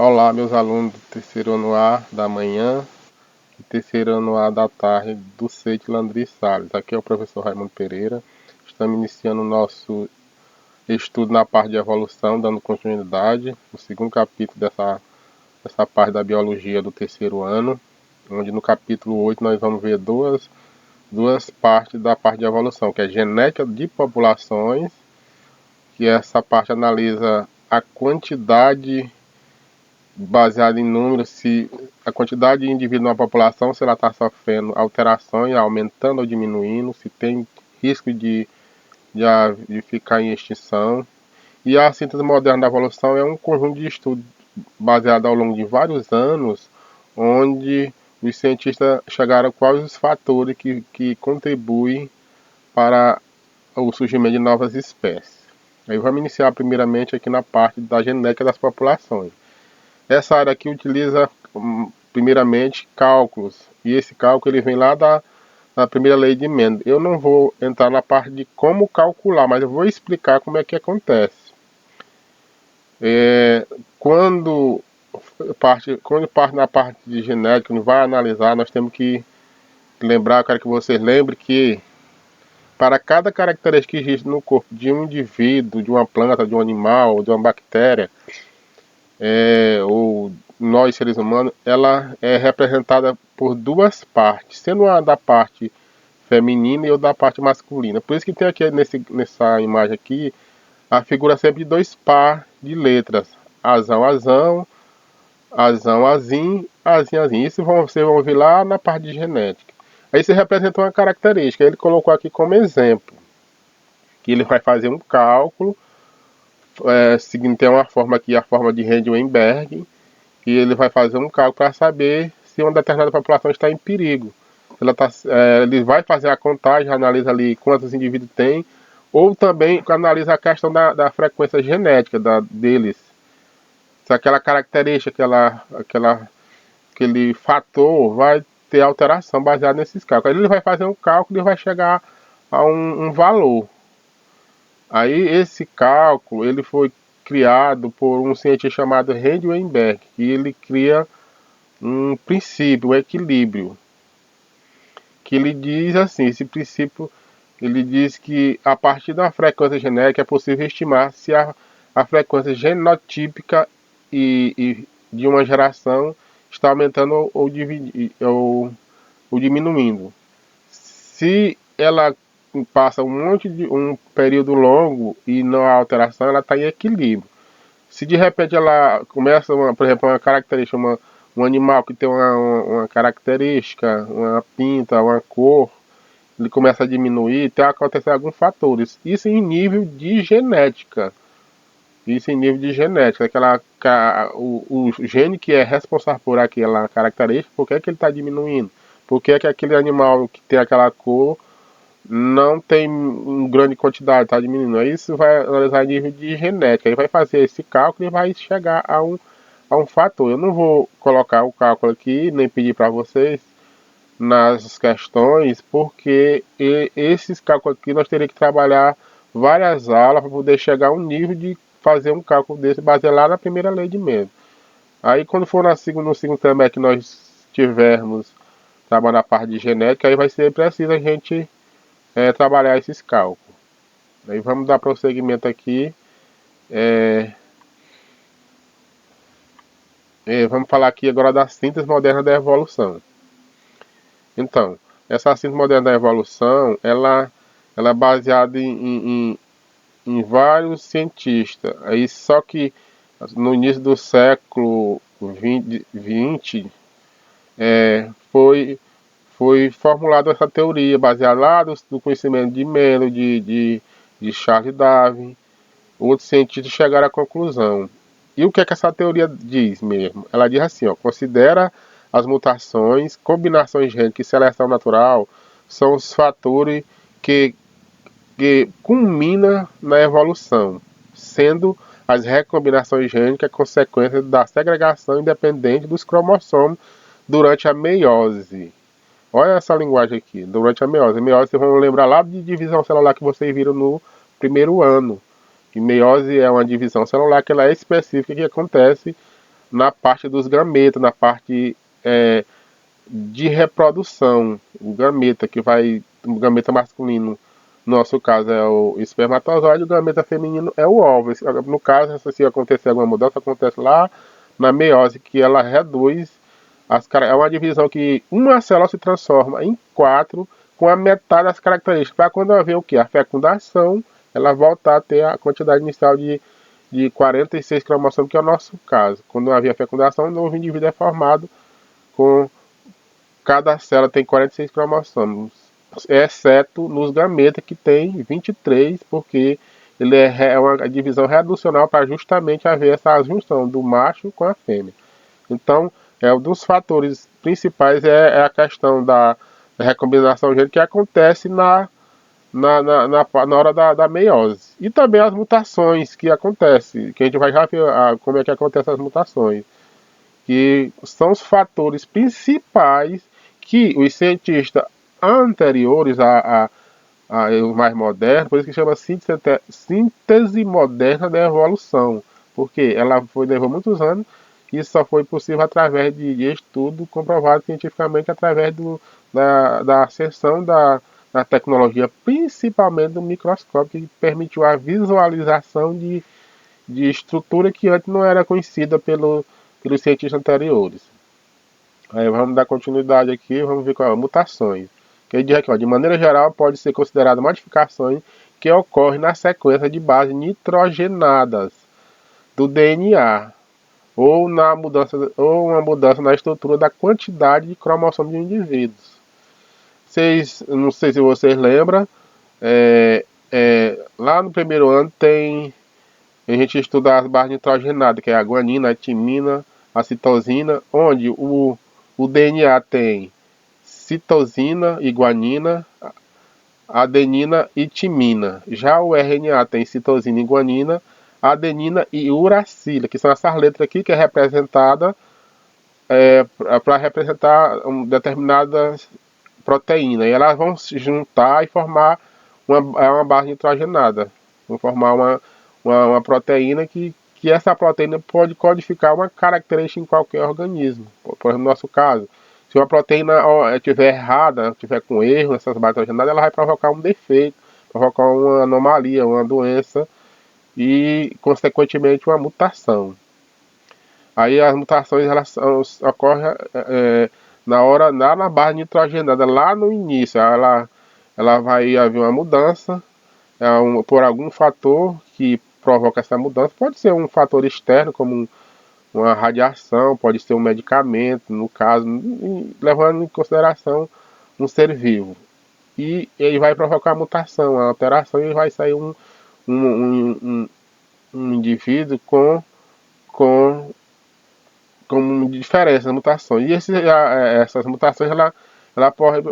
Olá, meus alunos do terceiro ano A da manhã e terceiro ano A da tarde do CET Landry Salles. Aqui é o professor Raimundo Pereira. Estamos iniciando o nosso estudo na parte de evolução, dando continuidade no segundo capítulo dessa parte da biologia do terceiro ano, onde no capítulo 8 nós vamos ver duas partes da parte de evolução, que é genética de populações, que essa parte analisa a quantidade baseado em números, se a quantidade de indivíduos na população, se ela está sofrendo alterações, aumentando ou diminuindo, se tem risco de ficar em extinção. E a síntese moderna da evolução é um conjunto de estudos baseado ao longo de vários anos, onde os cientistas chegaram a quais os fatores que contribuem para o surgimento de novas espécies. Aí vamos iniciar primeiramente aqui na parte da genética das populações. Essa área aqui utiliza primeiramente cálculos, e esse cálculo ele vem lá da primeira lei de Mendel. Eu não vou entrar na parte de como calcular, mas eu vou explicar como é que acontece. Quando parte na parte de genética, quando vai analisar, nós temos que lembrar, eu quero que vocês lembrem que para cada característica que existe no corpo de um indivíduo, de uma planta, de um animal, de uma bactéria, ou nós seres humanos, ela é representada por duas partes, sendo uma da parte feminina e outra da parte masculina. Por isso que tem aqui nessa imagem aqui a figura sempre de dois par de letras: azão, azão, azão, azim, azim, azim. Isso vocês vão ver lá na parte de genética. Aí você representa uma característica. Ele colocou aqui como exemplo que ele vai fazer um cálculo seguindo, tem uma forma aqui, a forma de Heisenberg, e ele vai fazer um cálculo para saber se uma determinada população está em perigo. Ele vai fazer a contagem, analisa ali quantos indivíduos tem, ou também analisa a questão da frequência genética deles. Se aquela característica, aquele fator vai ter alteração baseada nesses cálculos. Aí ele vai fazer um cálculo e vai chegar a um valor. Aí esse cálculo ele foi criado por um cientista chamado Heisenberg, e ele cria um princípio, um equilíbrio, que ele diz assim, esse princípio, ele diz que a partir da frequência genética é possível estimar se a frequência genotípica e de uma geração está aumentando ou diminuindo. Se ela passa um período longo e não há alteração, ela está em equilíbrio. Se de repente ela começa, por exemplo, uma característica, um animal que tem uma característica, uma pinta, uma cor, ele começa a diminuir, então acontece alguns fatores. Isso em nível de genética. Isso em nível de genética. O gene que é responsável por aquela característica, por que é que ele está diminuindo? Por que é que aquele animal que tem aquela cor não tem grande quantidade, está diminuindo? Aí isso vai analisar em nível de genética. Aí vai fazer esse cálculo e vai chegar a um fator. Eu não vou colocar o cálculo aqui, nem pedir para vocês nas questões, porque esses cálculos aqui nós teríamos que trabalhar várias aulas para poder chegar a um nível de fazer um cálculo desse baseado lá na primeira lei de Mendel. Aí quando for no segundo também que nós tivermos trabalhando a parte de genética, aí vai ser preciso a gente trabalhar esses cálculos. Aí vamos dar prosseguimento aqui. Vamos falar aqui agora da síntese moderna da evolução. Então, essa síntese moderna da evolução, ela é baseada em vários cientistas. Aí, só que no início do século XX foi formulada essa teoria, baseada lá do conhecimento de Mendel, de Charles Darwin. Outros cientistas chegaram à conclusão. E o que é que essa teoria diz mesmo? Ela diz assim, ó, considera as mutações, combinações gênicas e seleção natural são os fatores que culminam na evolução, sendo as recombinações gênicas consequência da segregação independente dos cromossomos durante a meiose. Olha essa linguagem aqui, durante a meiose. A meiose, vocês vão lembrar lá de divisão celular que vocês viram no primeiro ano. E meiose é uma divisão celular que ela é específica, que acontece na parte dos gametas, na parte de reprodução. O gameta o gameta masculino, no nosso caso, é o espermatozoide, o gameta feminino é o óvulo. No caso, se acontecer alguma mudança, acontece lá na meiose, que ela reduz é uma divisão que uma célula se transforma em 4 com a metade das características. Para quando haver o que? A fecundação, ela voltar a ter a quantidade inicial de 46 cromossomos, que é o nosso caso. Quando havia fecundação, o novo indivíduo é formado com cada célula tem 46 cromossomos, exceto nos gametas que tem 23, porque ele é uma divisão reducional para justamente haver essa junção do macho com a fêmea. Então, um dos fatores principais é a questão da recombinação gênica que acontece na hora da meiose. E também as mutações que acontecem, que a gente vai já ver como é que acontecem as mutações, que são os fatores principais que os cientistas anteriores os mais modernos, por isso que chama síntese moderna da evolução, porque ela levou muitos anos e isso só foi possível através de estudo comprovado cientificamente através da ascensão da tecnologia, principalmente do microscópio, que permitiu a visualização de estrutura que antes não era conhecida pelos cientistas anteriores. Aí vamos dar continuidade aqui, vamos ver qual é mutações. Que ele diz aqui, ó, de maneira geral, pode ser considerada modificações que ocorrem na sequência de bases nitrogenadas do DNA ou uma mudança na estrutura da quantidade de cromossomos de indivíduos. Não sei se vocês lembram, lá no primeiro ano a gente estuda as bases nitrogenadas, que é a guanina, a timina, a citosina, onde o DNA tem citosina e guanina, adenina e timina. Já o RNA tem citosina e guanina, adenina e uracila, que são essas letras aqui que é representada para representar determinadas proteínas. E elas vão se juntar e formar uma base nitrogenada. Vão formar uma proteína que essa proteína pode codificar uma característica em qualquer organismo. Por exemplo, no nosso caso, se uma proteína estiver errada, estiver com erro nessas bases nitrogenadas, ela vai provocar um defeito, provocar uma anomalia, uma doença e, consequentemente, uma mutação. Aí as mutações ocorrem lá na base nitrogenada, lá no início. Ela vai haver uma mudança por algum fator que provoca essa mudança. Pode ser um fator externo, como uma radiação, pode ser um medicamento, no caso, levando em consideração um ser vivo. E ele vai provocar a mutação, a alteração, e vai sair um indivíduo com diferenças, mutações. E essas mutações ela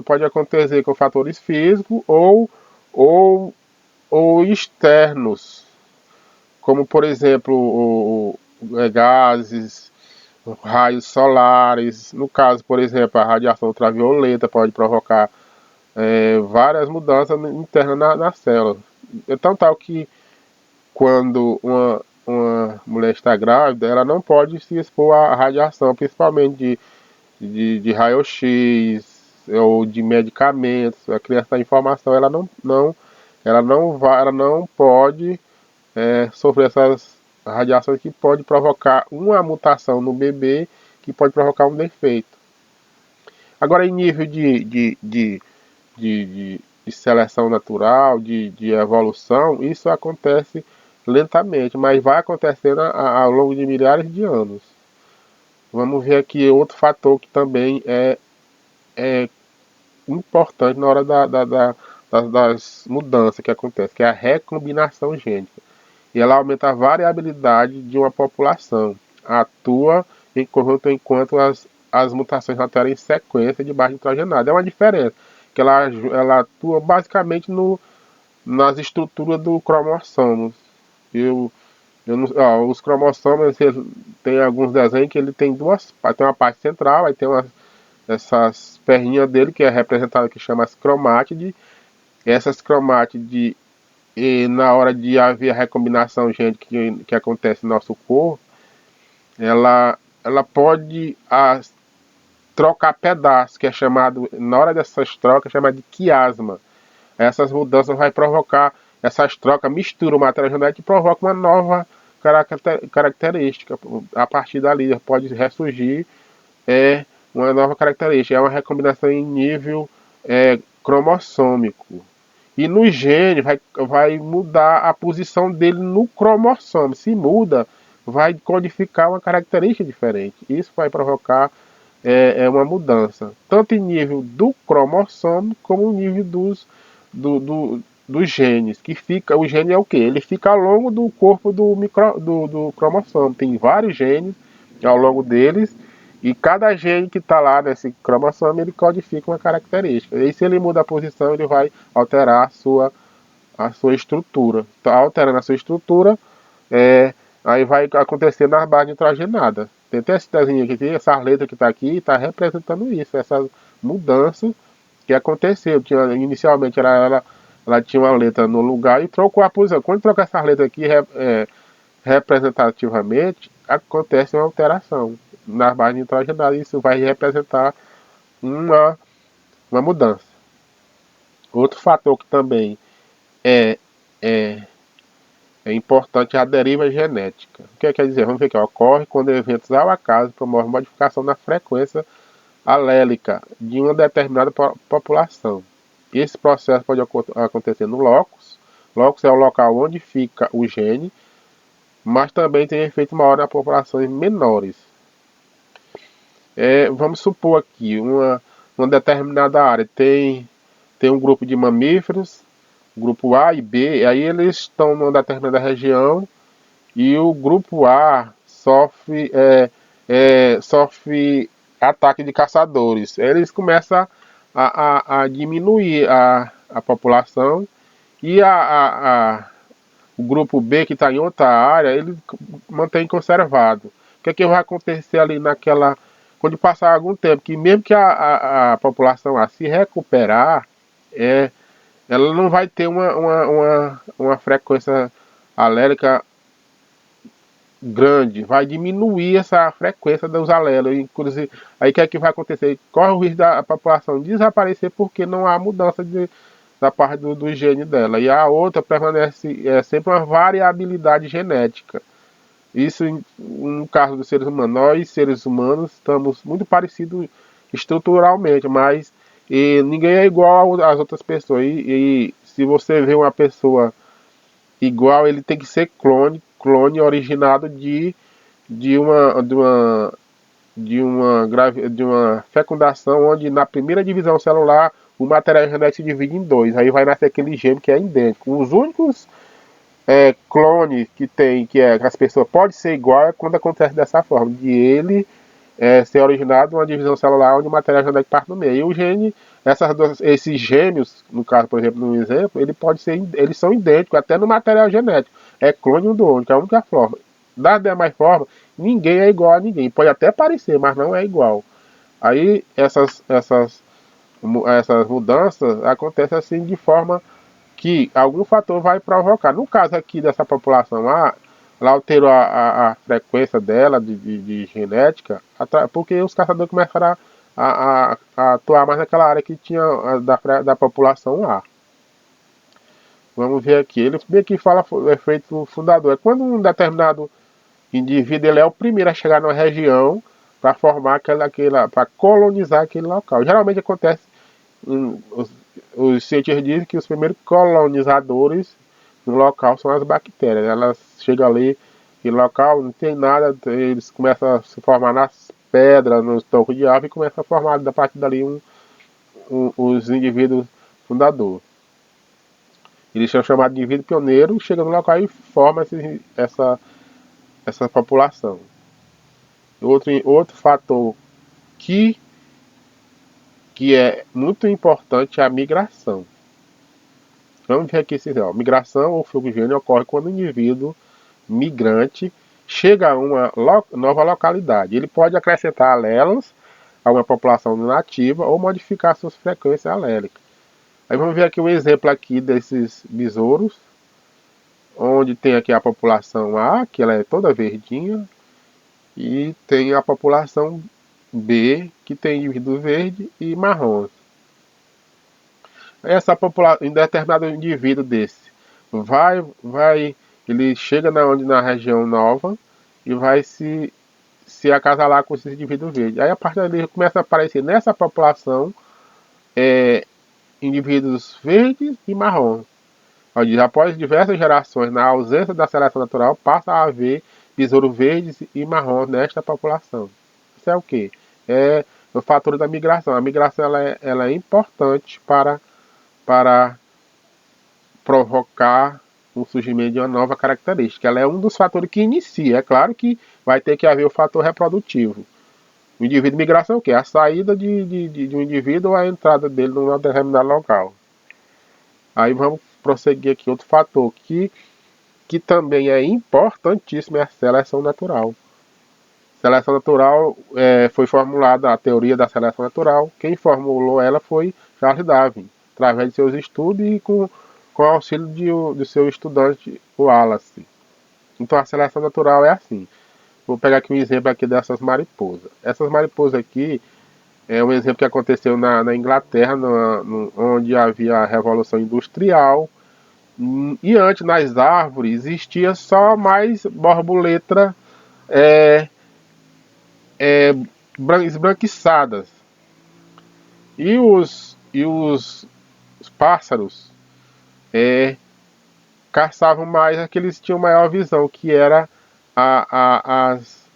pode acontecer com fatores físicos ou, ou externos, como por exemplo gases, raios solares. No caso, por exemplo, a radiação ultravioleta pode provocar várias mudanças internas na célula. Então tal que quando uma mulher está grávida, ela não pode se expor à radiação, principalmente de raio-x ou de medicamentos. A criança está em formação, ela não pode sofrer essas radiações que pode provocar uma mutação no bebê, que pode provocar um defeito. Agora, em nível de seleção natural, de evolução, isso acontece lentamente, mas vai acontecendo ao longo de milhares de anos. Vamos ver aqui outro fator que também é importante na hora das mudanças que acontecem, que é a recombinação gênica. E ela aumenta a variabilidade de uma população. Atua em conjunto enquanto as mutações alteram em sequência de base nitrogenada. É uma diferença, que ela atua basicamente nas estruturas do cromossomo. Os cromossomos, tem alguns desenhos que ele tem tem uma parte central, aí tem essas perninhas dele que é representada, que chama as cromátides. Essas cromátides, na hora de haver a recombinação gênica que acontece no nosso corpo, ela ela pode trocar pedaços, que é chamado, na hora dessas trocas, é chamado de quiasma. Essas mudanças vai provocar, essas trocas misturam o material genético e provoca uma nova característica. A partir dali pode ressurgir uma nova característica, é uma recombinação em nível cromossômico. E no gene vai mudar a posição dele no cromossomo. Se muda, vai codificar uma característica diferente. Isso vai provocar uma mudança, tanto em nível do cromossomo, como em nível dos genes. O gene é o que? Ele fica ao longo do corpo do cromossomo. Tem vários genes ao longo deles, e cada gene que está lá nesse cromossomo, ele codifica uma característica. E se ele muda a posição, ele vai alterar a sua estrutura. Então, alterando a sua estrutura, aí vai acontecer nas bases nitrogenadas. Tem até esse desenho aqui, essa letra que está aqui, está representando isso, essa mudança que aconteceu. Inicialmente ela tinha uma letra no lugar e trocou a posição. Quando troca essa letra aqui representativamente, acontece uma alteração nas bases nitrogenadas. Isso vai representar uma mudança. Outro fator que também é, é, é importante é a deriva genética. O que quer dizer? Vamos ver aqui. Ocorre quando eventos ao acaso promovem modificação na frequência alélica de uma determinada população. Esse processo pode acontecer no locus. Locus é o local onde fica o gene, mas também tem efeito maior nas populações menores. Vamos supor aqui, uma determinada área tem um grupo de mamíferos, grupo A e B, e aí eles estão numa determinada região e o grupo A sofre ataque de caçadores. Eles começam a diminuir a população e o grupo B, que está em outra área, ele mantém conservado. O que é que vai acontecer ali quando passar algum tempo? Que mesmo que a população A se recuperar, ela não vai ter uma frequência alérgica grande, vai diminuir essa frequência dos alélos. Inclusive, aí o que é que vai acontecer? Corre o risco da população desaparecer porque não há mudança da parte do gene dela. E a outra permanece sempre uma variabilidade genética. Isso no caso dos seres humanos. Nós, seres humanos, estamos muito parecidos estruturalmente, mas ninguém é igual às outras pessoas. E se você vê uma pessoa igual, ele tem que ser clone originado de uma fecundação onde na primeira divisão celular o material genético se divide em dois. Aí vai nascer aquele gene que é idêntico. Os únicos clones que as pessoas podem ser igual é quando acontece dessa forma, de ele ser originado de uma divisão celular onde o material genético parte no meio. E o gene, esses gêmeos, no caso, por exemplo, no exemplo, eles são idênticos até no material genético. É clone um do outro, que é a única forma. Das demais formas, ninguém é igual a ninguém. Pode até parecer, mas não é igual. Aí essas mudanças acontecem assim de forma que algum fator vai provocar. No caso aqui dessa população A, ela alterou a frequência dela de genética, porque os caçadores começaram a atuar mais naquela área que tinha da população A. Vamos ver aqui. Ele bem que fala o efeito fundador. É quando um determinado indivíduo ele é o primeiro a chegar numa região para formar para colonizar aquele local. Geralmente acontece, os cientistas dizem que os primeiros colonizadores no local são as bactérias. Elas chegam ali e local não tem nada, eles começam a se formar nas pedras, nos troncos de árvore e começam a formar da partir dali os indivíduos fundadores. Eles são chamados de indivíduo pioneiro, chegam no local e formam essa população. Outro fator que é muito importante é a migração. Vamos ver aqui se migração ou fluxogênio ocorre quando o indivíduo migrante chega a uma nova localidade. Ele pode acrescentar alelos a uma população nativa ou modificar suas frequências alélicas. Aí vamos ver aqui um exemplo aqui desses besouros, onde tem aqui a população A, que ela é toda verdinha, E tem a população B, que tem indivíduo verde e marrom. Essa população, em determinado indivíduo desse, ele chega na região nova e vai se acasalar com esse indivíduo verde. Aí a partir dali começa a aparecer nessa população indivíduos verdes e marrom. Após diversas gerações, na ausência da seleção natural, passa a haver besouros verdes e marrons nesta população. Isso é o quê? É o fator da migração. A migração ela é importante para provocar o surgimento de uma nova característica. Ela é um dos fatores que inicia. É claro que vai ter que haver o fator reprodutivo. O indivíduo de migração é o quê? A saída de um indivíduo ou a entrada dele num determinado local. Aí vamos prosseguir aqui. Outro fator que também é importantíssimo é a seleção natural. Seleção natural foi formulada a teoria da seleção natural. Quem formulou ela foi Charles Darwin, através de seus estudos e com o auxílio do seu estudante Wallace. Então a seleção natural é assim. Vou pegar aqui um exemplo aqui dessas mariposas. Essas mariposas aqui é um exemplo que aconteceu na Inglaterra, onde havia a Revolução Industrial. E antes nas árvores existia só mais borboleta esbranquiçadas. E os pássaros caçavam mais aqueles que tinham maior visão, que era as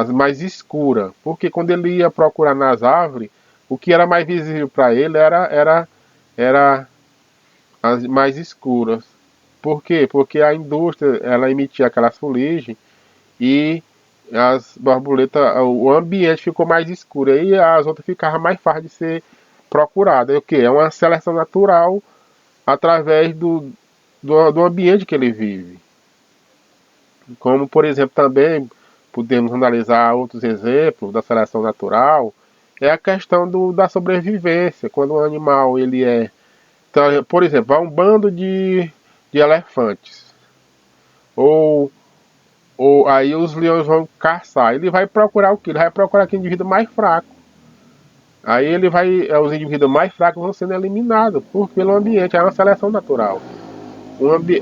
mais escuras. Porque quando ele ia procurar nas árvores, o que era mais visível para ele era as mais escuras. Por quê? Porque a indústria ela emitia aquelas fuligens e as borboletas, o ambiente ficou mais escuro e as outras ficavam mais fáceis de ser procuradas. É o que? É uma seleção natural através do ambiente que ele vive. Como, por exemplo, também podemos analisar outros exemplos da seleção natural, é a questão da sobrevivência. Quando um animal ele é... Então, por exemplo, vai um bando de elefantes. Ou aí os leões vão caçar. Ele vai procurar o quê? Ele vai procurar aquele indivíduo mais fraco. Aí os indivíduos mais fracos vão sendo eliminados pelo ambiente. É uma seleção natural. Um ambi...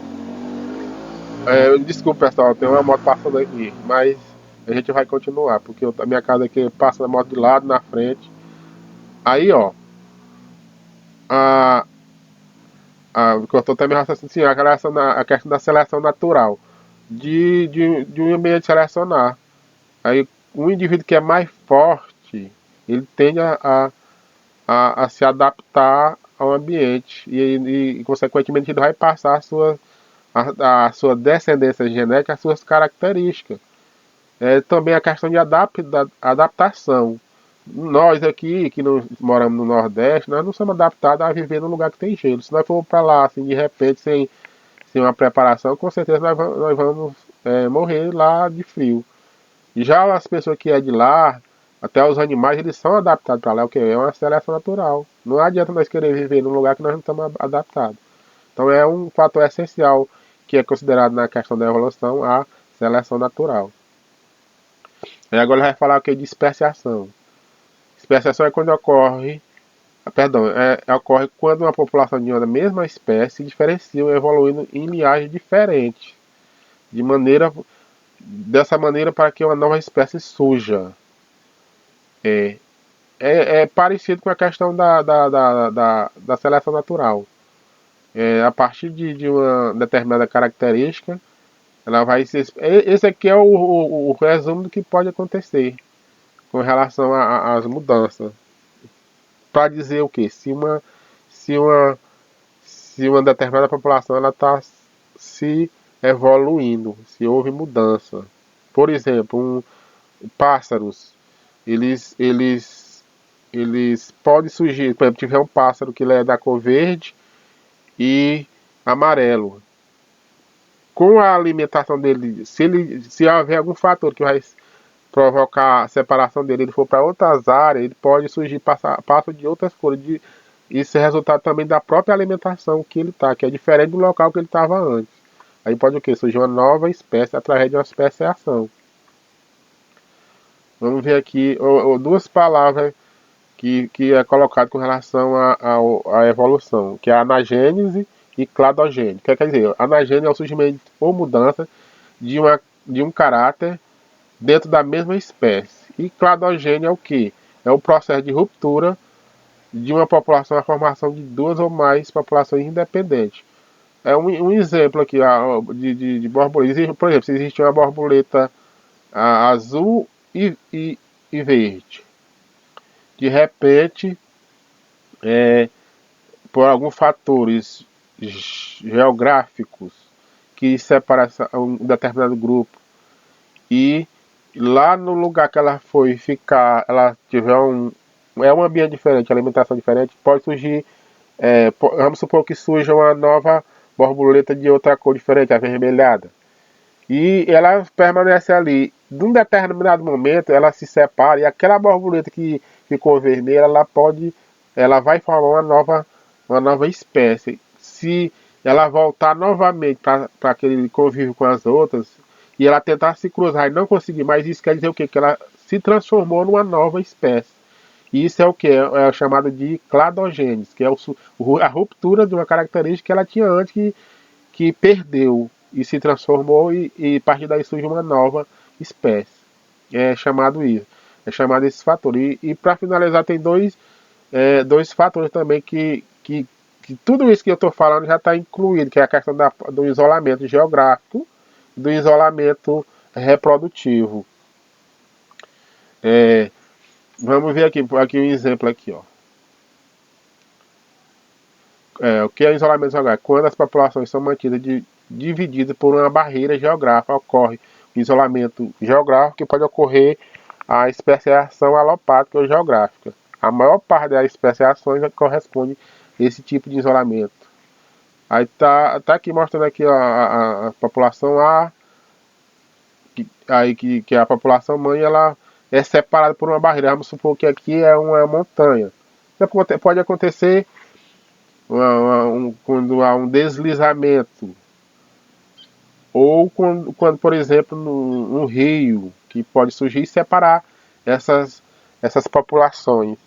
desculpa, pessoal, tem uma moto passando aqui, mas a gente vai continuar, porque a minha casa aqui passa a moto de lado, na frente. Aí, ó, eu estou também raciocínio, a questão da seleção natural, de um ambiente selecionar. Aí, um indivíduo que é mais forte, ele tende a se adaptar ao ambiente e, consequentemente, ele vai passar a sua descendência genética, as suas características. Também a questão de adaptação. Nós aqui, que moramos no Nordeste, nós não somos adaptados a viver num lugar que tem gelo. Se nós for para lá, assim, de repente, sem uma preparação, com certeza nós vamos morrer lá de frio. E já as pessoas que é de lá, até os animais, eles são adaptados para lá. O que é uma seleção natural. Não adianta nós querer viver num lugar que nós não estamos adaptados. Então é um fator essencial que é considerado na questão da evolução a seleção natural. E agora vai falar o que de especiação. Especiação é quando ocorre quando uma população de uma mesma espécie se diferenciam evoluindo em linhagens diferentes, dessa maneira para que uma nova espécie surja. É parecido com a questão da seleção natural. A partir de uma determinada característica, ela vai ser. Esse aqui é o resumo do que pode acontecer com relação às mudanças. Para dizer o que? Se uma determinada população ela está se evoluindo, se houve mudança. Por exemplo, pássaros, eles podem surgir, por exemplo, tiver um pássaro que ele é da cor verde e amarelo. Com a alimentação dele, se houver algum fator que vai provocar a separação dele, ele for para outras áreas, ele pode surgir pássaro de outras cores. Isso é resultado também da própria alimentação que ele está, que é diferente do local que ele estava antes. Aí pode o quê? Surgir uma nova espécie através de uma especiação. Vamos ver aqui duas palavras que é colocado com relação à evolução, que é anagênese e cladogênese. O que quer dizer? Anagênese é o surgimento ou mudança de um caráter dentro da mesma espécie. E cladogênese é o que? É o processo de ruptura de uma população, a formação de duas ou mais populações independentes. É um exemplo aqui de borboleta. Por exemplo, se existe uma borboleta azul e verde, de repente, por alguns fatores geográficos que separam um determinado grupo e lá no lugar que ela foi ficar, ela tiver um ambiente diferente, alimentação diferente, pode surgir, vamos supor que surja uma nova borboleta de outra cor diferente, avermelhada. E ela permanece ali. De um determinado momento, ela se separa e aquela borboleta que ficou vermelha, ela vai formar uma nova espécie. Se ela voltar novamente para aquele convívio com as outras e ela tentar se cruzar e não conseguir mais, isso quer dizer o quê? Que ela se transformou numa nova espécie. E isso é o que? É chamado de cladogênese, que é a ruptura de uma característica que ela tinha antes que perdeu e se transformou e a partir daí surge uma nova espécie. É chamado isso. É chamado esse fator. E para finalizar, tem dois fatores também que tudo isso que eu estou falando já está incluído, que é a questão do isolamento geográfico, do isolamento reprodutivo. Vamos ver aqui um exemplo aqui, ó. O que é isolamento geográfico? Quando as populações são mantidas divididas por uma barreira geográfica, ocorre o isolamento geográfico, que pode ocorrer a especiação alopátrica ou geográfica. A maior parte das especiações corresponde a esse tipo de isolamento. Aí tá aqui mostrando aqui a população A, que a população mãe ela é separada por uma barreira. Vamos supor que aqui é uma montanha. Pode acontecer quando há um deslizamento, ou quando por exemplo, um rio, que pode surgir e separar essas populações.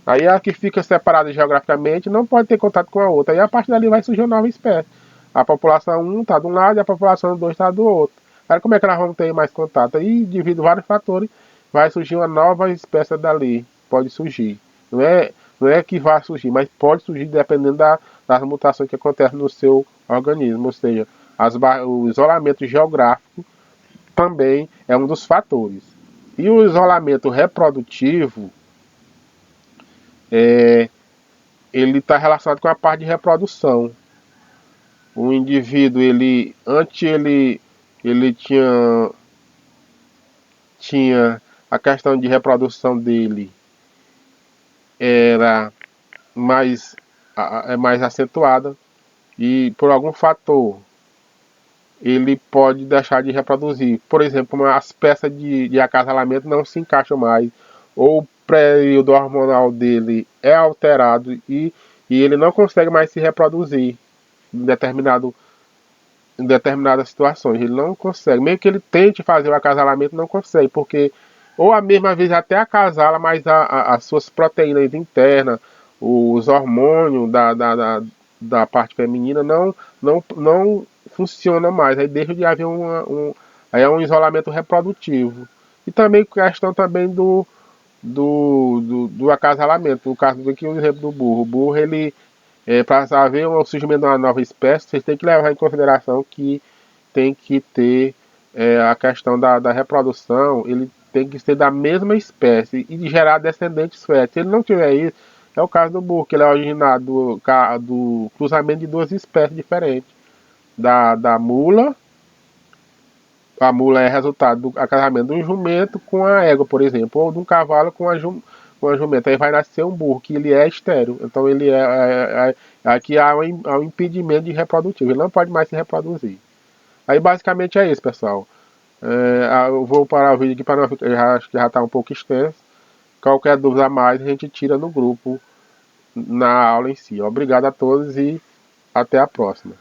Aí a que fica separada geograficamente não pode ter contato com a outra. Aí a partir dali vai surgir uma nova espécie. A população 1 está de um lado e a população 2 está do outro. Aí como é que nós vamos ter mais contato? Aí, devido a vários fatores, vai surgir uma nova espécie dali. Pode surgir. Não é que vai surgir, mas pode surgir dependendo das mutações que acontecem no seu organismo. Ou seja, o isolamento geográfico também é um dos fatores. E o isolamento reprodutivo, ele está relacionado com a parte de reprodução. O indivíduo, ele tinha a questão de reprodução dele era mais acentuada e por algum fator ele pode deixar de reproduzir. Por exemplo, as peças de acasalamento não se encaixam mais, ou o período hormonal dele é alterado e ele não consegue mais se reproduzir em determinadas situações. Ele não consegue. Mesmo que ele tente fazer o acasalamento, não consegue, porque ou a mesma vez até acasala, mas as suas proteínas internas, os hormônios da parte feminina não funciona mais. Aí deixa de haver aí é um isolamento reprodutivo. E também questão também do acasalamento. No caso aqui, o exemplo do burro. O burro, ele, para haver o surgimento de uma nova espécie, vocês têm que levar em consideração que tem que ter a questão da reprodução, ele tem que ser da mesma espécie e gerar descendentes férteis. Se ele não tiver isso, é o caso do burro, que ele é originado do cruzamento de duas espécies diferentes. Da mula, a mula é resultado do acasalamento de um jumento com a égua, por exemplo, ou de um cavalo com a jumenta. Aí vai nascer um burro, que ele é estéril. Então ele aqui há um impedimento de reprodutivo, ele não pode mais se reproduzir. Aí basicamente é isso, pessoal. Eu vou parar o vídeo aqui para não ficar, acho que já está um pouco extenso. Qualquer dúvida a mais a gente tira no grupo na aula em si. Obrigado a todos e até a próxima.